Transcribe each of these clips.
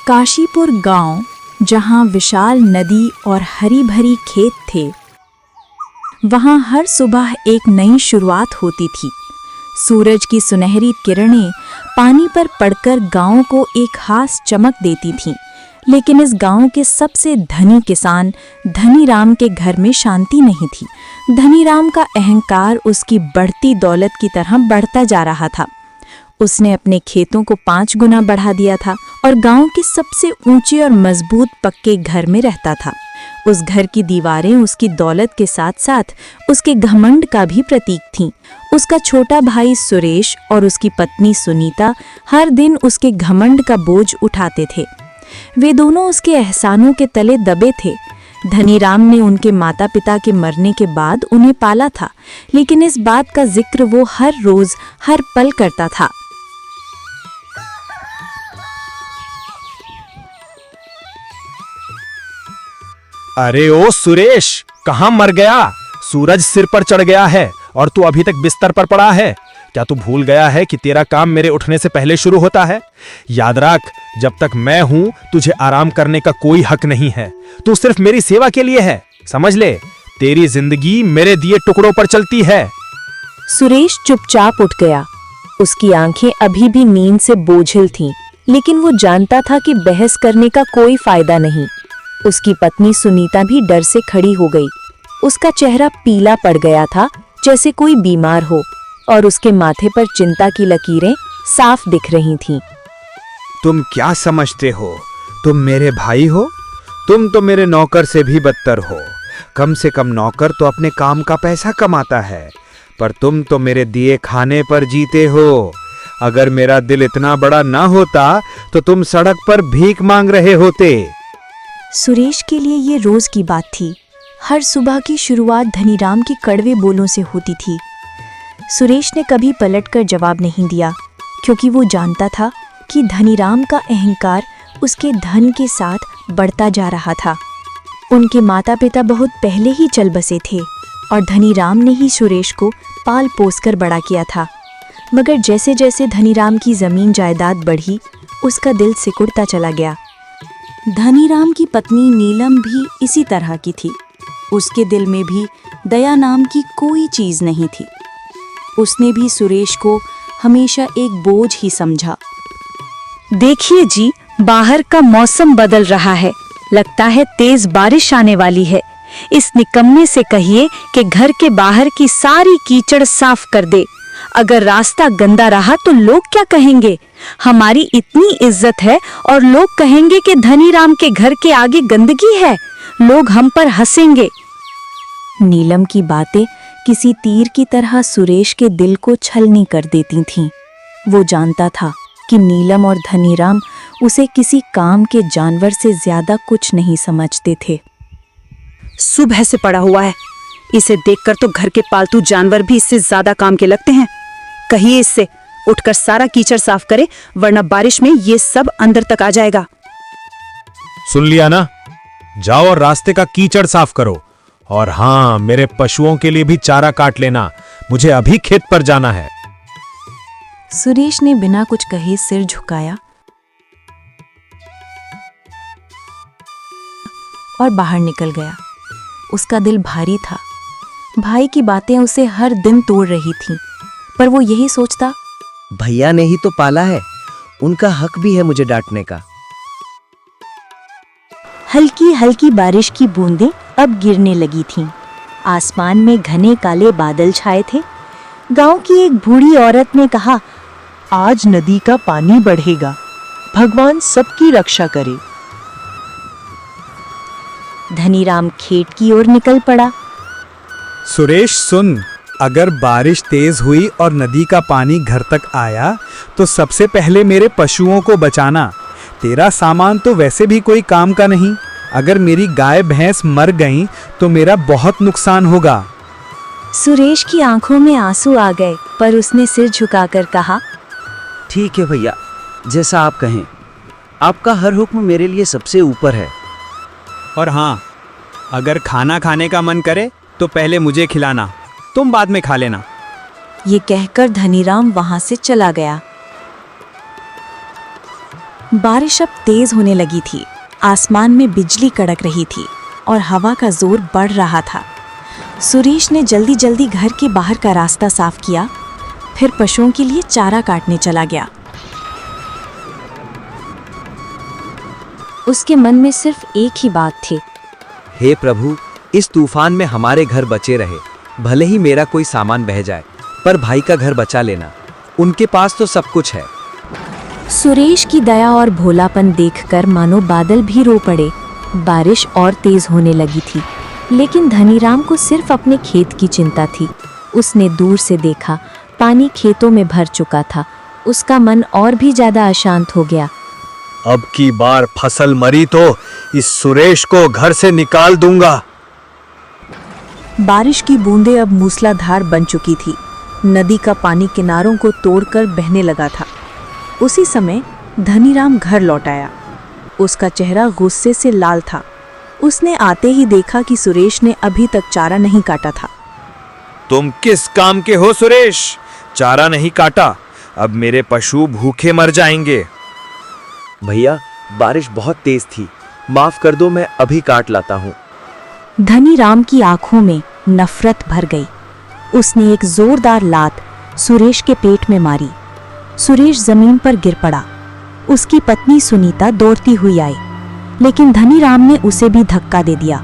काशीपुर गांव, जहां विशाल नदी और हरी भरी खेत थे, वहां हर सुबह एक नई शुरुआत होती थी। सूरज की सुनहरी किरणें पानी पर पड़कर गांव को एक खास चमक देती थीं। लेकिन इस गांव के सबसे धनी किसान धनीराम के घर में शांति नहीं थी। धनीराम का अहंकार उसकी बढ़ती दौलत की तरह बढ़ता जा रहा था। उसने अपने खेतों को 5 गुना बढ़ा दिया था और गांव के सबसे ऊंचे और मजबूत पक्के घर में रहता था। उस घर की दीवारें उसकी दौलत के साथ साथ उसके घमंड का भी प्रतीक थीं। उसका छोटा भाई सुरेश और उसकी पत्नी सुनीता हर दिन उसके घमंड का बोझ उठाते थे। वे दोनों उसके एहसानों के तले दबे थे। धनीराम ने उनके माता पिता के मरने के बाद उन्हें पाला था, लेकिन इस बात का जिक्र वो हर रोज हर पल करता था। अरे ओ सुरेश, कहाँ मर गया? सूरज सिर पर चढ़ गया है और तू अभी तक बिस्तर पर पड़ा है। क्या तू भूल गया है कि तेरा काम मेरे उठने से पहले शुरू होता है? याद रख, जब तक मैं हूं तुझे आराम करने का कोई हक नहीं है। तू सिर्फ मेरी सेवा के लिए है, समझ ले। तेरी जिंदगी मेरे दिए टुकड़ों पर चलती है। सुरेश चुपचाप उठ गया। उसकी आंखें अभी भी नींद से बोझिल थीं, लेकिन वो जानता था कि बहस करने का कोई फायदा नहीं। उसकी पत्नी सुनीता भी डर से खड़ी हो गई। उसका चेहरा पीला पड़ गया था, जैसे कोई बीमार हो, और उसके माथे पर चिंता की लकीरें साफ दिख रही थीं। तुम क्या समझते हो? तुम मेरे भाई हो? तुम तो मेरे नौकर से भी बदतर हो। कम से कम नौकर तो अपने काम का पैसा कमाता है, पर तुम तो मेरे दिए खाने पर जीते हो। अगर मेरा दिल इतना बड़ा ना होता तो तुम सड़क पर भीख मांग रहे होते। सुरेश के लिए ये रोज की बात थी। हर सुबह की शुरुआत धनीराम के कड़वे बोलों से होती थी। सुरेश ने कभी पलटकर जवाब नहीं दिया, क्योंकि वो जानता था कि धनीराम का अहंकार उसके धन के साथ बढ़ता जा रहा था। उनके माता पिता बहुत पहले ही चल बसे थे और धनीराम ने ही सुरेश को पाल पोस कर बड़ा किया था। मगर जैसे जैसे धनीराम की जमीन जायदाद बढ़ी, उसका दिल सिकुड़ता चला गया। धनीराम की पत्नी नीलम भी इसी तरह की थी। उसके दिल में भी दया नाम की कोई चीज नहीं थी। उसने भी सुरेश को हमेशा एक बोझ ही समझा। देखिए जी, बाहर का मौसम बदल रहा है। लगता है तेज बारिश आने वाली है। इस निकम्मे से कहिए कि घर के बाहर की सारी कीचड़ साफ कर दे। अगर रास्ता गंदा रहा तो लोग क्या कहेंगे? हमारी इतनी इज्जत है और लोग कहेंगे कि धनीराम के घर के आगे गंदगी है। लोग हम पर हंसेंगे। नीलम की बातें किसी तीर की तरह सुरेश के दिल को छलनी कर देती थीं। वो जानता था कि नीलम और धनीराम उसे किसी काम के जानवर से ज्यादा कुछ नहीं समझते थे। सुबह से पड़ा हुआ है। इसे देखकर तो घर के पालतू जानवर भी इससे ज्यादा काम के लगते हैं। कहिए इससे उठकर सारा कीचड़ साफ करे, वरना बारिश में ये सब अंदर तक आ जाएगा। सुन लिया ना? जाओ और रास्ते का कीचड़ साफ करो। और हाँ, मेरे पशुओं के लिए भी चारा काट लेना। मुझे अभी खेत पर जाना है। सुरेश ने बिना कुछ कहे सिर झुकाया और बाहर निकल गया। उसका दिल भारी था। भाई की बातें उसे हर दिन तोड़ रही थीं, पर वो यही सोचता, भैया ने ही तो पाला है, उनका हक भी है मुझे डांटने का। हल्की हल्की बारिश की बूंदें अब गिरने लगी थीं। आसमान में घने काले बादल छाए थे। गांव की एक बूढ़ी औरत ने कहा, आज नदी का पानी बढ़ेगा। भगवान सबकी रक्षा करे। धनीराम खेत की ओर निकल पड़ा। सुरेश सुन, अगर बारिश तेज हुई और नदी का पानी घर तक आया तो सबसे पहले मेरे पशुओं को बचाना। तेरा सामान तो वैसे भी कोई काम का नहीं। अगर मेरी गाय भैंस मर गईं तो मेरा बहुत नुकसान होगा। सुरेश की आंखों में आंसू आ गए, पर उसने सिर झुकाकर कहा, ठीक है भैया, जैसा आप कहें। आपका हर हुक्म मेरे लिए सबसे ऊपर है। और हाँ, अगर खाना खाने का मन करे तो पहले मुझे खिलाना, तुम बाद में खा लेना। ये कहकर धनीराम वहां से चला गया। बारिश अब तेज होने लगी थी। आसमान में बिजली कड़क रही थी और हवा का जोर बढ़ रहा था। सुरेश ने जल्दी जल्दी घर के बाहर का रास्ता साफ किया, फिर पशुओं के लिए चारा काटने चला गया। उसके मन में सिर्फ एक ही बात थी, हे प्रभु, इस तूफान में हमारे घर बचे रहे। भले ही मेरा कोई सामान बह जाए, पर भाई का घर बचा लेना। उनके पास तो सब कुछ है। सुरेश की दया और भोलापन देखकर मानो बादल भी रो पड़े। बारिश और तेज होने लगी थी, लेकिन धनीराम को सिर्फ अपने खेत की चिंता थी। उसने दूर से देखा, पानी खेतों में भर चुका था। उसका मन और भी ज्यादा अशांत हो गया। अब की बार फसल मरी तो इस सुरेश को घर से निकाल दूंगा। बारिश की बूंदें अब मूसलाधार बन चुकी थी। नदी का पानी किनारों को तोड़कर बहने लगा था। उसी समय धनीराम घर लौट आया। उसका चेहरा गुस्से से लाल था। उसने आते ही देखा कि सुरेश ने अभी तक चारा नहीं काटा था। तुम किस काम के हो सुरेश? चारा नहीं काटा, अब मेरे पशु भूखे मर जाएंगे। भैया, बारिश बहुत तेज थी, माफ कर दो, मैं अभी काट लाता हूँ। धनीराम की आंखों में नफरत भर गई। उसने एक जोरदार लात सुरेश के पेट में मारी। सुरेश जमीन पर गिर पड़ा। उसकी पत्नी सुनीता दौड़ती हुई आई, लेकिन धनीराम ने उसे भी धक्का दे दिया।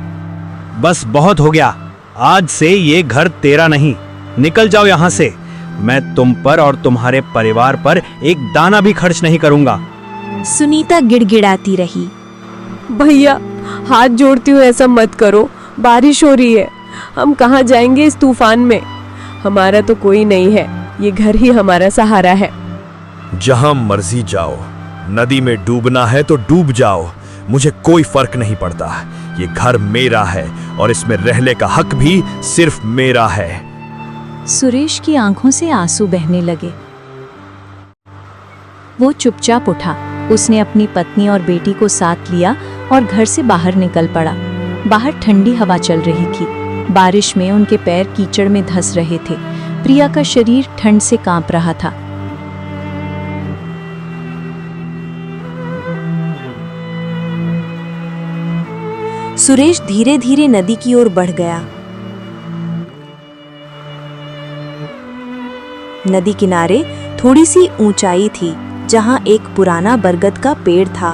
बस बहुत हो गया, आज से ये घर तेरा नहीं। निकल जाओ यहाँ से। मैं तुम पर और तुम्हारे परिवार पर एक दाना भी खर्च नहीं करूंगा। सुनीता गिड़गिड़ाती रही। भैया, हाथ जोड़ती हूँ, ऐसा मत करो। बारिश हो रही है, हम कहाँ जाएंगे इस तूफान में? हमारा तो कोई नहीं है, ये घर ही हमारा सहारा है। जहां मर्जी जाओ, नदी में डूबना है तो डूब जाओ, मुझे कोई फर्क नहीं पड़ता। ये घर मेरा है और इसमें रहने का हक भी सिर्फ मेरा है। सुरेश की आंखों से आंसू बहने लगे। वो चुपचाप उठा। उसने अपनी पत्नी और बेटी को साथ लिया और घर से बाहर निकल पड़ा। बाहर ठंडी हवा चल रही थी। बारिश में उनके पैर कीचड़ में धंस रहे थे। प्रिया का शरीर ठंड से कांप रहा था। सुरेश धीरे धीरे नदी की ओर बढ़ गया। नदी किनारे थोड़ी सी ऊंचाई थी, जहां एक पुराना बरगद का पेड़ था।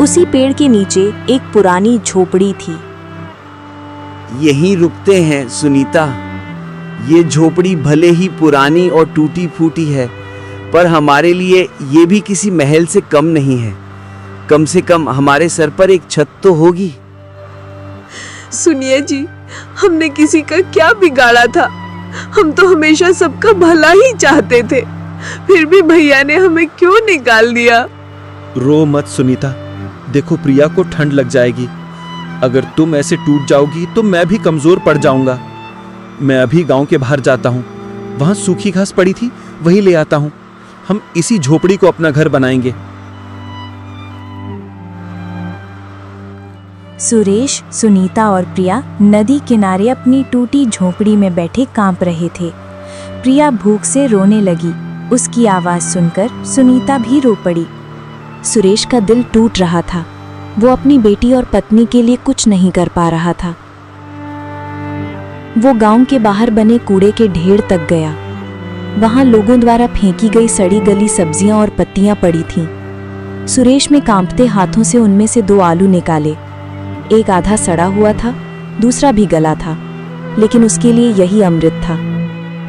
उसी पेड़ के नीचे एक पुरानी झोपड़ी थी। यहीं रुकते हैं सुनीता। ये झोपड़ी भले ही पुरानी और टूटी फूटी है, पर हमारे लिए ये भी किसी महल से कम नहीं है। कम से कम हमारे सर पर एक छत तो होगी। सुनिए जी, हमने किसी का क्या बिगाड़ा था? हम तो हमेशा सबका भला ही चाहते थे, फिर भी भैया ने हमें क्यों निकाल दिया? रो मत सुनीता, देखो प्रिया को ठंड लग जाएगी। अगर तुम ऐसे टूट जाओगी तो मैं भी कमजोर पड़ जाऊंगा। मैं अभी गांव के बाहर जाता हूँ, वहां सूखी घास पड़ी थी, वही ले आता हूँ। हम इसी झोपड़ी को अपना घर बनाएंगे। सुरेश, सुनीता और प्रिया नदी किनारे अपनी टूटी झोपड़ी में बैठे कांप रहे थे। प्रिया भूख से रोने लगी। उसकी आवाज सुनकर सुनीता भी रो पड़ी। सुरेश का दिल टूट रहा था। वो अपनी बेटी और पत्नी के लिए कुछ नहीं कर पा रहा था। वो गांव के बाहर बने कूड़े के ढेर तक गया। वहां लोगों द्वारा फेंकी गई सड़ी गली सब्जियां और पत्तियां पड़ी थीं। सुरेश में कांपते हाथों से उनमें से 2 आलू निकाले। एक आधा सड़ा हुआ था, दूसरा भी गला था, लेकिन उसके लिए यही अमृत था।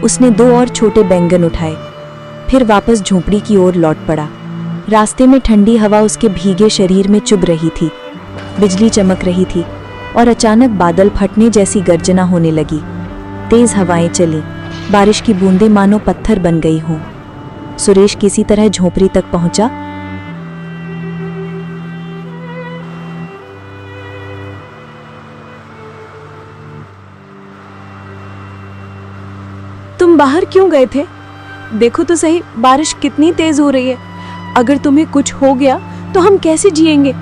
उसने 2 और छोटे बैंगन उठाए, फिर वापस झोपड़ी की ओर लौट पड़ा। रास्ते में ठंडी हवा उसके भीगे शरीर में चुभ रही थी। बिजली चमक रही थी और अचानक बादल फटने जैसी गर्जना होने लगी। तेज हवाएं चली। बारिश की बूंदें मानो पत्थर बन गई हों। सुरेश किसी तरह झोपड़ी तक पहुंचा। तुम बाहर क्यों गए थे? देखो तो सही, बारिश कितनी तेज हो रही है। अगर तुम्हें कुछ हो गया तो हम कैसे जिएंगे?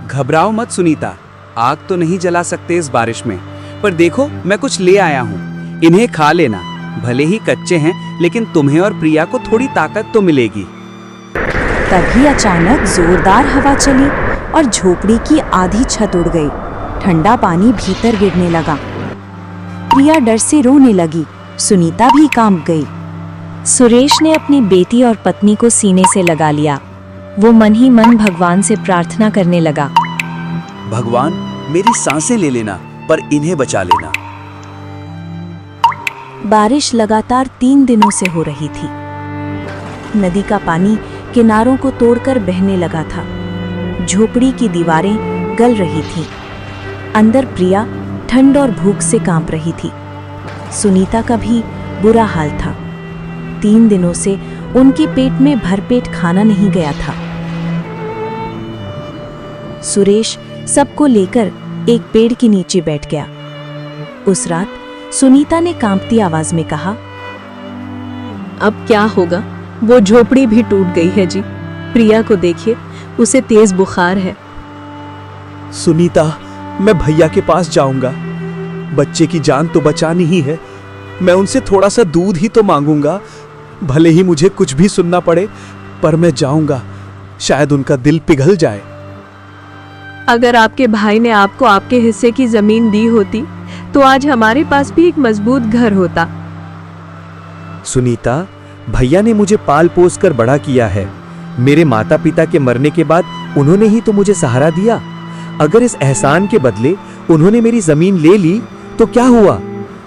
घबराओ मत सुनीता, आग तो नहीं जला सकते इस बारिश में, पर देखो मैं कुछ ले आया हूँ, इन्हें खा लेना। भले ही कच्चे हैं, लेकिन तुम्हें और प्रिया को थोड़ी ताकत तो मिलेगी। तभी अचानक जोरदार हवा चली और झोपड़ी की आधी छत उड़ गई। ठंडा पानी भीतर गिरने लगा। प्रिया डर से रोने लगी। सुनीता भी कांप गई। सुरेश ने अपनी बेटी और पत्नी को सीने से लगा लिया। वो मन ही मन भगवान से प्रार्थना करने लगा। भगवान, मेरी सांसें ले लेना, पर इन्हें बचा लेना। बारिश लगातार 3 दिनों से हो रही थी। नदी का पानी किनारों को तोड़कर बहने लगा था। झोपड़ी की दीवारें गल रही थीं। अंदर प्रिया ठंड और भूख से कांप रही थी। सुनीता का भी बुरा हाल था। 3 दिनों से उनके पेट में भरपेट खाना नहीं गया था। सुरेश सबको लेकर एक पेड़ के नीचे बैठ गया। उस रात सुनीता ने कांपती आवाज में कहा, अब क्या होगा? वो झोपड़ी भी टूट गई है जी। प्रिया को देखिए, उसे तेज बुखार है। सुनीता, मैं भैया के पास जाऊंगा। बच्चे की जान तो बचानी ही है। मैं उनसे थोड़ा सा दूध ही तो मांगूंगा। भले ही मुझे कुछ भी सुनना पड़े, पर मैं जाऊंगा। शायद उनका दिल पिघल जाए। अगर आपके भाई ने आपको आपके हिस्से की जमीन दी होती तो आज हमारे पास भी एक मजबूत घर होता। सुनीता, भैया ने मुझे पाल पोस कर बड़ा किया है। मेरे माता पिता के मरने के बाद उन्होंने ही तो मुझे सहारा दिया। अगर इस एहसान के बदले उन्होंने मेरी जमीन ले ली तो क्या हुआ?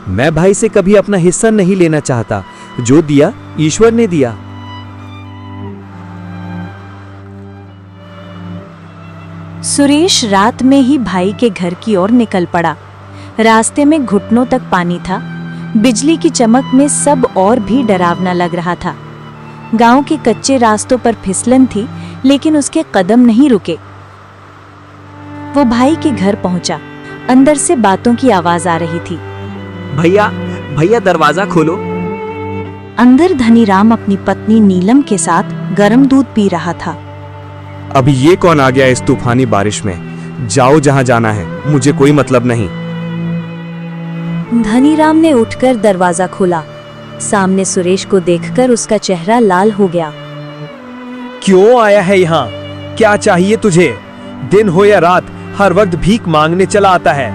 मैं भाई से कभी अपना हिस्सा नहीं लेना चाहता। जो दिया ईश्वर ने दिया। सुरेश रात में ही भाई के घर की ओर निकल पड़ा। रास्ते में घुटनों तक पानी था। बिजली की चमक में सब और भी डरावना लग रहा था। गांव के कच्चे रास्तों पर फिसलन थी, लेकिन उसके कदम नहीं रुके। वो भाई के घर पहुंचा। अंदर से बातों की आवाज आ रही थी। भैया, भैया दरवाजा खोलो। अंदर धनीराम अपनी पत्नी नीलम के साथ गर्म दूध पी रहा था। अभी ये कौन आ गया इस तूफानी बारिश में? जाओ जहां जाना है, मुझे कोई मतलब नहीं। धनीराम ने उठकर दरवाजा खोला। सामने सुरेश को देखकर उसका चेहरा लाल हो गया। क्यों आया है यहाँ? क्या चाहिए तुझे? दिन हो या रात, हर वक्त भीख मांगने चला आता है।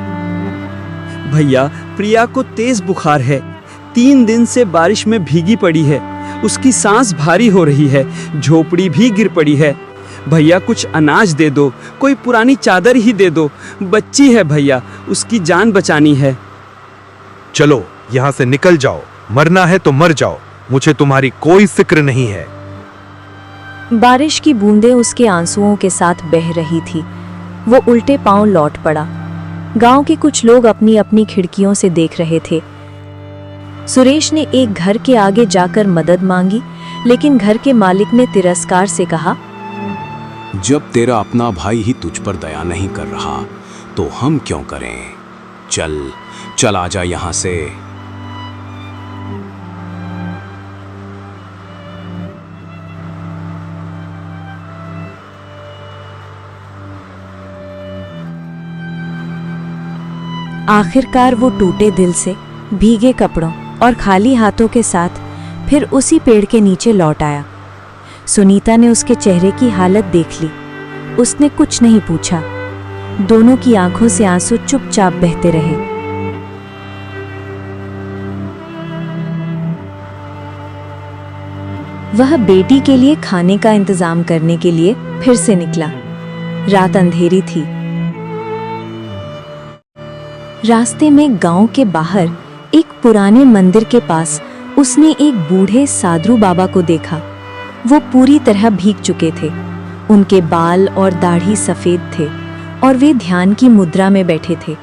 भैया, प्रिया को तेज बुखार है। 3 दिन से बारिश में भीगी पड़ी है। उसकी सांस भारी हो रही है। झोपड़ी भी गिर पड़ी है। भैया, कुछ अनाज दे दो, कोई पुरानी चादर ही दे दो। बच्ची है भैया, उसकी जान बचानी है। चलो यहाँ से निकल जाओ। मरना है तो मर जाओ, मुझे तुम्हारी कोई फिक्र नहीं है। बारिश की बूंदें उसके आंसुओं के साथ बह रही थी। वो उल्टे पांव लौट पड़ा। गांव के कुछ लोग अपनी अपनी खिड़कियों से देख रहे थे। सुरेश ने एक घर के आगे जाकर मदद मांगी, लेकिन घर के मालिक ने तिरस्कार से कहा, जब तेरा अपना भाई ही तुझ पर दया नहीं कर रहा तो हम क्यों करें? चल आजा यहां से। आखिरकार वो टूटे दिल से, भीगे कपड़ों और खाली हाथों के साथ फिर उसी पेड़ के नीचे लौट आया। सुनीता ने उसके चेहरे की हालत देख ली। उसने कुछ नहीं पूछा। दोनों की आंखों से आंसू चुपचाप बहते रहे। वह बेटी के लिए खाने का इंतजाम करने के लिए फिर से निकला। रात अंधेरी थी। रास्ते में गांव के बाहर एक पुराने मंदिर के पास उसने एक बूढ़े साधु बाबा को देखा। वो पूरी तरह भीग चुके थे। उनके बाल और दाढ़ी सफेद थे और वे ध्यान की मुद्रा में बैठे थे।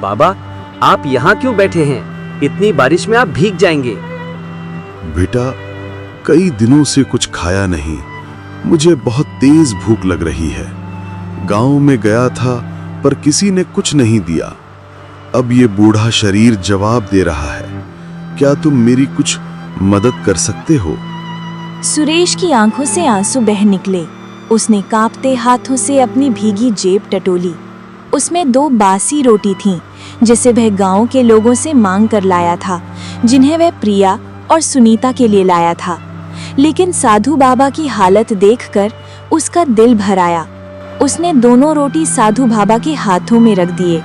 बाबा, आप यहाँ क्यों बैठे हैं? इतनी बारिश में आप भीग जाएंगे। बेटा, कई दिनों से कुछ खाया नहीं। मुझे बहुत तेज भूख लग रही है। गांव में गया था पर किसी ने कुछ नहीं दिया। अब ये बूढ़ा शरीर जवाब दे रहा है। क्या तुम मेरी कुछ मदद कर सकते हो? सुरेश की आंखों से आंसू बह निकले। उसने कांपते हाथों से अपनी भीगी जेब टटोली। उसमें 2 बासी रोटी थीं, जिसे वह गांव के लोगों से मांग कर लाया था, जिन्हें वह प्रिया और सुनीता के लिए लाया था। लेकिन साधु बाबा की हालत देखकर उसका दिल भर आया। उसने दोनों रोटी साधु बाबा के हाथों में रख दिए।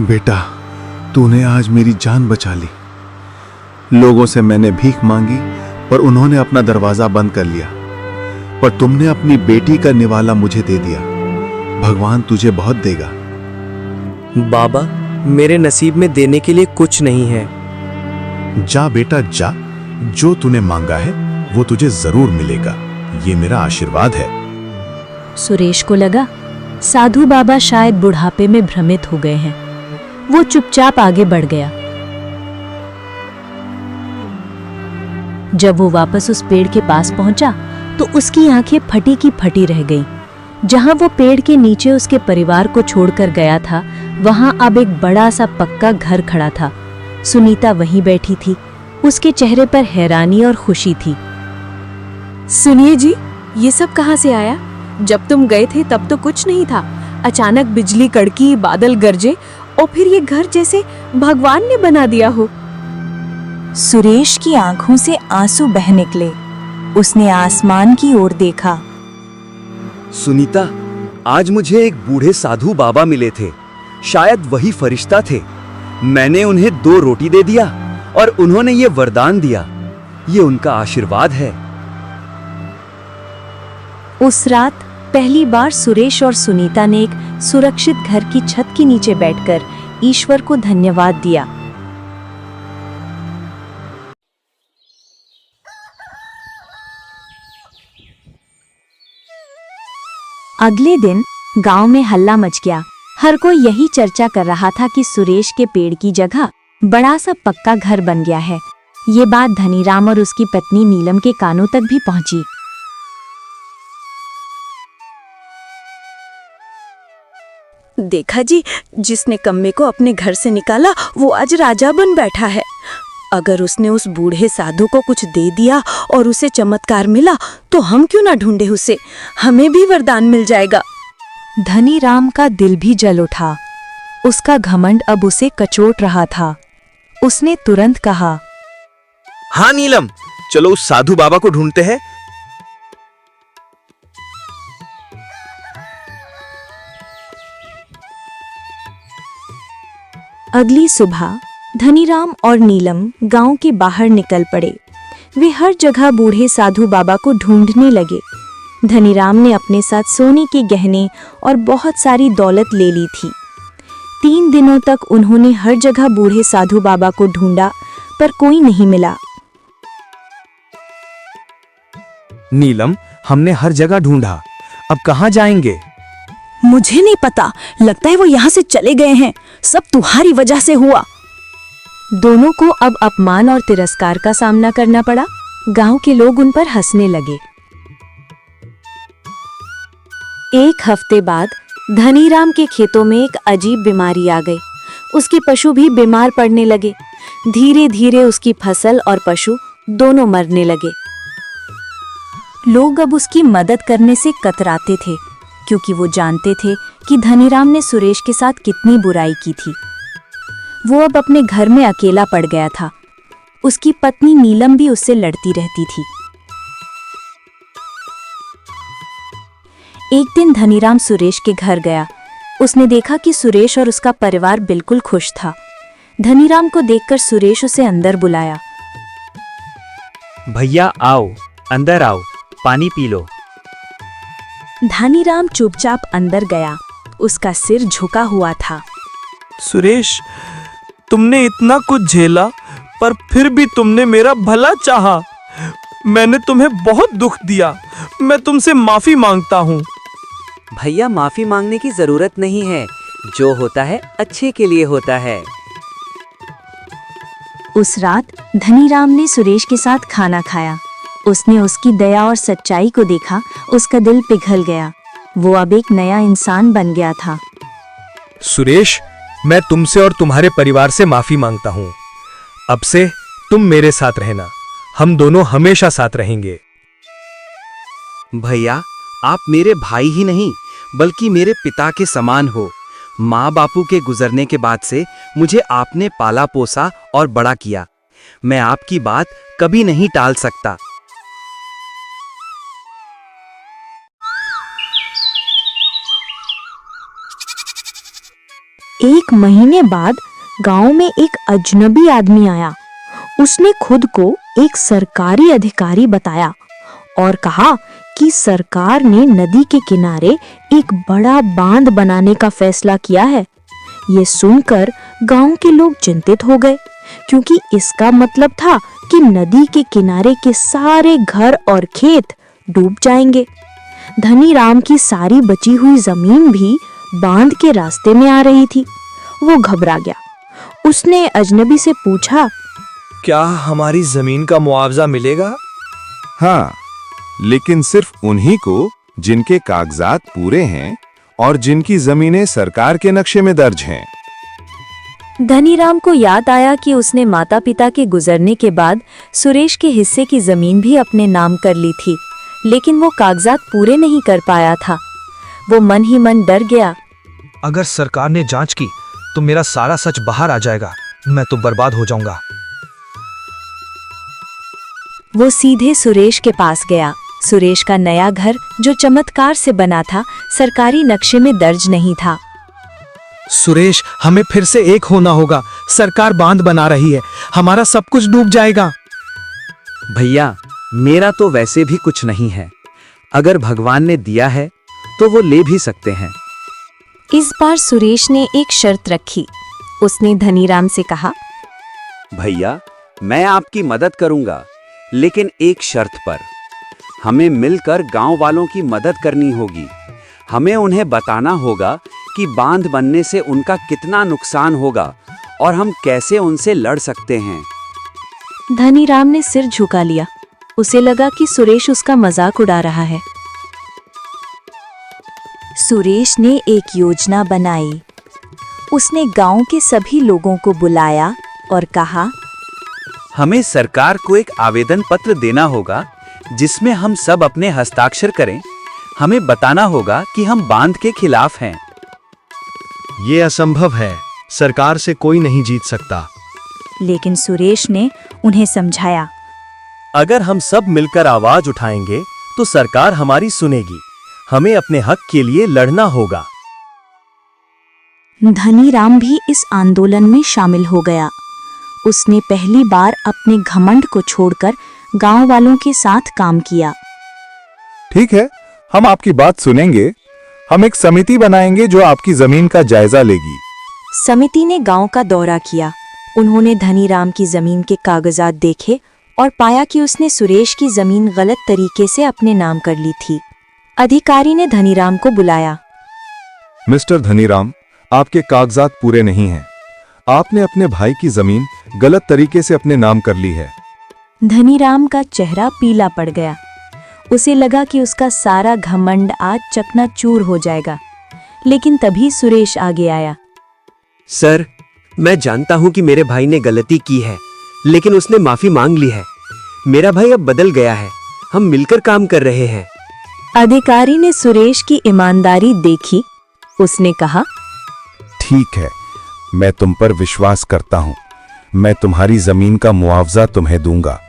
बेटा, तूने आज मेरी जान बचा ली। लोगों से मैंने भीख मांगी पर उन्होंने अपना दरवाजा बंद कर लिया, पर तुमने अपनी बेटी का निवाला मुझे दे दिया। भगवान तुझे बहुत देगा। बाबा, मेरे नसीब में देने के लिए कुछ नहीं है। जा बेटा जा, जो तूने मांगा है वो तुझे जरूर मिलेगा। ये मेरा आशीर्वाद है। सुरेश को लगा साधु बाबा शायद बुढ़ापे में भ्रमित हो गए हैं। वो चुपचाप आगे बढ़ गया। जब वो वापस उस पेड़ के पास पहुंचा तो उसकी आंखें फटी की फटी रह गईं। जहां वो पेड़ के नीचे उसके परिवार को छोड़कर गया था, वहां अब एक बड़ा सा पक्का घर खड़ा था। सुनीता वहीं बैठी थी। उसके चेहरे पर हैरानी और खुशी थी। सुनिए जी, ये सब कहाँ से आया? जब तुम गए थे तब तो कुछ नहीं था। अचानक बिजली कड़की, बादल गरजे और फिर ये घर जैसे भगवान ने बना दिया हो। सुरेश की आंखों से आंसू बह निकले। उसने आसमान की ओर देखा। सुनीता, आज मुझे एक बूढ़े साधु बाबा मिले थे। शायद वही फरिश्ता थे। मैंने उन्हें 2 रोटी दे दिया और उन्होंने ये वरदान दिया। ये उनका आशीर्वाद है। उस रात पहली बार सुरेश और सुनीता ने एक सुरक्षित घर की छत के नीचे बैठकर ईश्वर को धन्यवाद दिया। अगले दिन गांव में हल्ला मच गया। हर कोई यही चर्चा कर रहा था कि सुरेश के पेड़ की जगह बड़ा सा पक्का घर बन गया है। ये बात धनीराम और उसकी पत्नी नीलम के कानों तक भी पहुंची। देखा जी, जिसने कम्मे को अपने घर से निकाला वो आज राजा बन बैठा है। अगर उसने उस बूढ़े साधु को कुछ दे दिया और उसे चमत्कार मिला तो हम क्यों ना ढूंढे उसे? हमें भी वरदान मिल जाएगा। धनीराम का दिल भी जल उठा। उसका घमंड अब उसे कचोट रहा था। उसने तुरंत कहा, हाँ नीलम, चलो उस साधु बाबा को ढूंढते हैं। अगली सुबह धनीराम और नीलम गांव के बाहर निकल पड़े। वे हर जगह बूढ़े साधु बाबा को ढूंढने लगे। धनीराम ने अपने साथ सोने के गहने और बहुत सारी दौलत ले ली थी। 3 दिनों तक उन्होंने हर जगह बूढ़े साधु बाबा को ढूंढा, पर कोई नहीं मिला। नीलम, हमने हर जगह ढूंढा, अब कहाँ जाएंगे? मुझे नहीं पता, लगता है वो यहाँ से चले गए हैं। सब तुम्हारी वजह से हुआ। दोनों को अब अपमान और तिरस्कार का सामना करना पड़ा। गांव के लोग उन पर हंसने लगे। 1 हफ्ते बाद धनीराम के खेतों में एक अजीब बीमारी आ गई। उसके पशु भी बीमार पड़ने लगे। धीरे धीरे उसकी फसल और पशु दोनों मरने लगे। लोग अब उसकी मदद करने से कतराते थे, क्योंकि वो जानते थे कि धनीराम ने सुरेश के साथ कितनी बुराई की थी। वो अब अपने घर में अकेला पड़ गया था। उसकी पत्नी नीलम भी उससे लड़ती रहती थी। एक दिन धनीराम सुरेश के घर गया। उसने देखा कि सुरेश और उसका परिवार बिल्कुल खुश था। धनीराम को देखकर सुरेश उसे अंदर बुलाया। भैया आओ, अंदर आओ, पानी पी लो। धनीराम चुपचाप अंदर गया। उसका सिर झुका हुआ था। सुरेश, तुमने इतना कुछ झेला पर फिर भी तुमने मेरा भला चाहा। मैंने तुम्हें बहुत दुख दिया। मैं तुमसे माफी मांगता हूँ। भैया, माफी मांगने की जरूरत नहीं है। जो होता है अच्छे के लिए होता है। उस रात धनीराम ने सुरेश के साथ खाना खाया। उसने उसकी दया और सच्चाई को देखा। उसका दिल पिघल गया। वो अब एक नया इंसान बन गया था। सुरेश, मैं तुमसे और तुम्हारे परिवार से माफी मांगता हूँ। अब से तुम मेरे साथ रहना। हम दोनों हमेशा साथ रहेंगे। भैया, आप मेरे भाई ही नहीं बल्कि मेरे पिता के समान हो। माँ बापू के गुजरने के बाद से मुझे आपने पाला पोसा और बड़ा किया। मैं आपकी बात कभी नहीं टाल सकता। एक महीने बाद गांव में एक अजनबी आदमी आया। उसने खुद को एक सरकारी अधिकारी बताया और कहा कि सरकार ने नदी के किनारे एक बड़ा बांध बनाने का फैसला किया है। ये सुनकर गांव के लोग चिंतित हो गए, क्योंकि इसका मतलब था कि नदी के किनारे के सारे घर और खेत डूब जाएंगे। धनीराम की सारी बची हुई जमीन भी बांध के रास्ते में आ रही थी। वो घबरा गया। उसने अजनबी से पूछा, क्या हमारी जमीन का मुआवजा मिलेगा? हाँ, लेकिन सिर्फ उन्हीं को जिनके कागजात पूरे हैं और जिनकी जमीनें सरकार के नक्शे में दर्ज हैं। धनीराम को याद आया कि उसने माता पिता के गुजरने के बाद सुरेश के हिस्से की जमीन भी अपने नाम कर ली थी, लेकिन वो कागजात पूरे नहीं कर पाया था। वो मन ही मन डर गया। अगर सरकार ने जांच की तो मेरा सारा सच बाहर आ जाएगा, मैं तो बर्बाद हो जाऊंगा। वो सीधे सुरेश के पास गया। सुरेश का नया घर, जो चमत्कार से बना था, सरकारी नक्शे में दर्ज नहीं था। सुरेश, हमें फिर से एक होना होगा। सरकार बांध बना रही है, हमारा सब कुछ डूब जाएगा। भैया, मेरा तो वैसे भी कुछ नहीं है। अगर भगवान ने दिया है तो वो ले भी सकते हैं। इस बार सुरेश ने एक शर्त रखी। उसने धनीराम से कहा, भैया, मैं आपकी मदद करूंगा, लेकिन एक शर्त पर। हमें मिलकर गांव वालों की मदद करनी होगी। हमें उन्हें बताना होगा कि बांध बनने से उनका कितना नुकसान होगा और हम कैसे उनसे लड़ सकते हैं। धनीराम ने सिर झुका लिया। उसे लगा कि सुरेश उसका मजाक उड़ा रहा है। सुरेश ने एक योजना बनाई। उसने गांव के सभी लोगों को बुलाया और कहा, हमें सरकार को एक आवेदन पत्र देना होगा जिसमें हम सब अपने हस्ताक्षर करें। हमें बताना होगा कि हम बांध के खिलाफ हैं। ये असंभव है, सरकार से कोई नहीं जीत सकता। लेकिन सुरेश ने उन्हें समझाया, अगर हम सब मिलकर आवाज उठाएंगे तो सरकार हमारी सुनेगी। हमें अपने हक के लिए लड़ना होगा। धनीराम भी इस आंदोलन में शामिल हो गया। उसने पहली बार अपने घमंड को छोड़कर गांव वालों के साथ काम किया। ठीक है, हम आपकी बात सुनेंगे। हम एक समिति बनाएंगे जो आपकी जमीन का जायजा लेगी। समिति ने गांव का दौरा किया। उन्होंने धनीराम की जमीन के कागजात देखे और पाया कि उसने सुरेश की जमीन गलत तरीके से अपने नाम कर ली थी। अधिकारी ने धनीराम को बुलाया। मिस्टर धनीराम, आपके कागजात पूरे नहीं हैं। आपने अपने भाई की जमीन गलत तरीके से अपने नाम कर ली है। धनीराम का चेहरा पीला पड़ गया। उसे लगा कि उसका सारा घमंड आज चकनाचूर हो जाएगा। लेकिन तभी सुरेश आगे आया। सर, मैं जानता हूं कि मेरे भाई ने गलती की है, लेकिन उसने माफी मांग ली है। मेरा भाई अब बदल गया है। हम मिलकर काम कर रहे हैं। अधिकारी ने सुरेश की ईमानदारी देखी। उसने कहा, ठीक है, मैं तुम पर विश्वास करता हूं। मैं तुम्हारी जमीन का मुआवजा तुम्हें दूंगा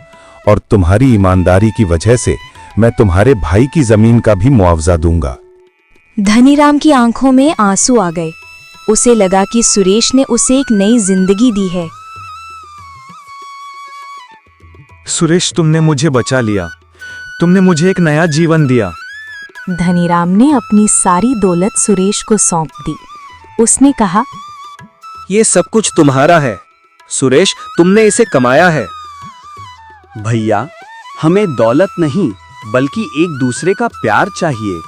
और तुम्हारी ईमानदारी की वजह से मैं तुम्हारे भाई की जमीन का भी मुआवजा दूंगा। धनीराम की आंखों में आंसू आ गए। उसे लगा कि सुरेश ने उसे एक नई जिंदगी दी है। सुरेश, तुमने मुझे बचा लिया। तुमने मुझे एक नया जीवन दिया। धनीराम ने अपनी सारी दौलत सुरेश को सौंप दी। उसने कहा, ये सब कुछ तुम्हारा है। सुरेश, तुमने इसे कमाया है। भैया, हमें दौलत नहीं बल्कि एक दूसरे का प्यार चाहिए।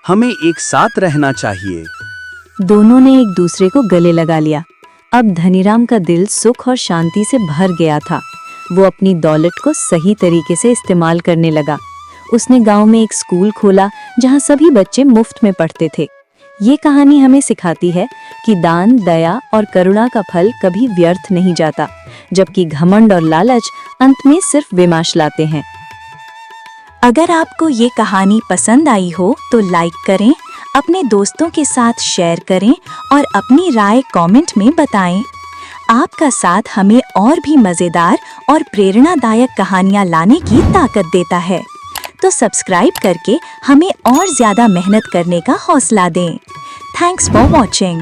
हमें एक साथ रहना चाहिए। दोनों ने एक दूसरे को गले लगा लिया। अब धनीराम का दिल सुख और शांति से भर गया था। वो अपनी दौलत को सही तरीके से इस्तेमाल करने लगा। उसने गांव में एक स्कूल खोला जहां सभी बच्चे मुफ्त में पढ़ते थे। ये कहानी हमें सिखाती है कि दान, दया और करुणा का फल कभी व्यर्थ नहीं जाता, जबकि घमंड और लालच अंत में सिर्फ विनाश लाते हैं। अगर आपको ये कहानी पसंद आई हो तो लाइक करें, अपने दोस्तों के साथ शेयर करें और अपनी राय कमेंट में बताएं। आपका साथ हमें और भी मजेदार और प्रेरणादायक कहानियाँ लाने की ताकत देता है। तो सब्सक्राइब करके हमें और ज्यादा मेहनत करने का हौसला दें। Thanks for watching.